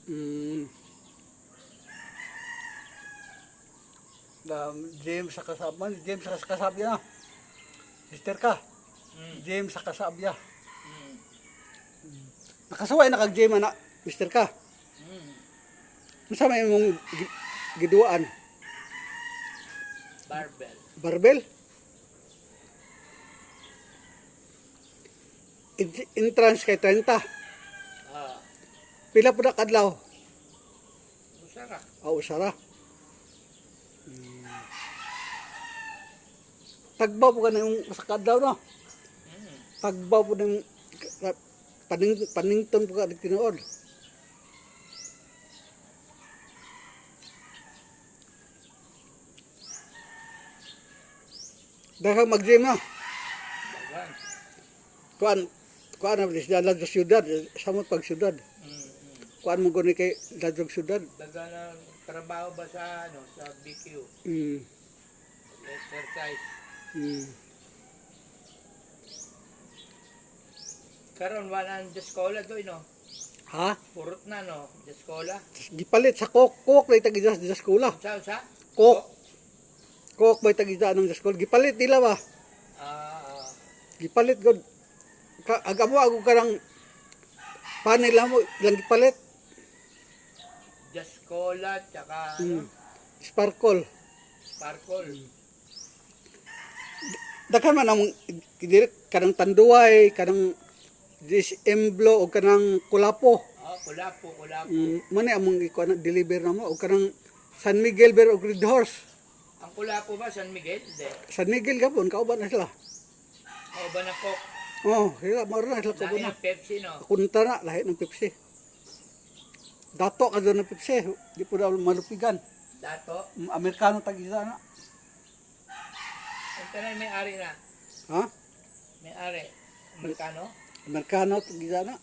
Mm. James sa kasabya, James sa kasabya na. Sister ka. James sa kasabya. Nakasuway na kag James na, Mister ka. Masama imong giduaan. Barbell. Barbell? Entrance kay 30. Pila po na kadlaw? Usara. Usara. Tagbaw po ka na yung sa kadlaw, no? Tagbaw po na yung panington po ka na tinuod. Dahil mag-gym na. Kuan na bilis dyan sa syudad, samot pag syudad. Kuan mo guni kay ladrog syudad. Daga na trabaho ba sa sa BQ? Exercise. Karon wala ang diskola do no. Ha? Purot na no, diskola. Gipalit sa kok lay tagi sa skola. Sa? Kok bay tagi sa nang skola. Gipalit nila ba? Gipalit gud. Agamo ako karang panel mo lang gipalit. Diskola tsaka Sparkle. Dakan man ang direk kanang tanduay, kanang disemblo o kanang kulapo. Kulapo. Mani among ikuan deliver na mo o kanang San Miguel Bear o Red Horse. Ang kulapo ba San Miguel? Hindi. San Miguel gapon kauban na sila. Kauban na kok. Sila maro na sila kauban na. Lahi ng Pepsi no. Kunta na lahi ng Pepsi. Dato ka doon ng Pepsi, di po daw malupigan. Dato? Amerikano tag-isa na. Ito na may ari na. Ha? May ari. Amerikano? Amerikano tag-isa na.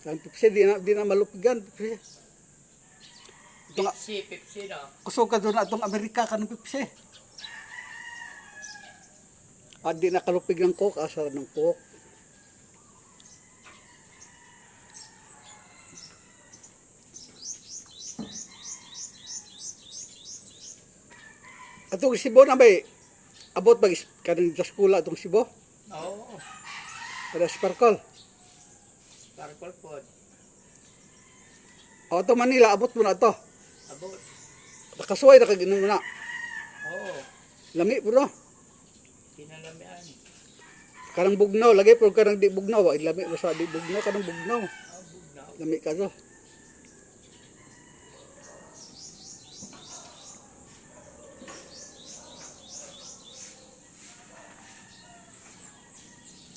Ang Pepsi, di na malupigan. Pepsi no? Kusog ka doon na itong Amerika ka ng Pepsi. At di nakalupig ng Coke, asar ng Coke. Atong Sibo na ba abot ba kanang sa skula atong Sibo? Oo. Para Sparkle. Sparkle pod. Ato Manila abot mo na to. Abot. Nakasuway na kaginom na. Oo. Lami bro. Kinalamian. Karang bugnaw lagi pero karang di bugnaw, ay lami mo sa di bugnaw karang bugnaw. Bugnaw. Lami ka to.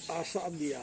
Asa abya.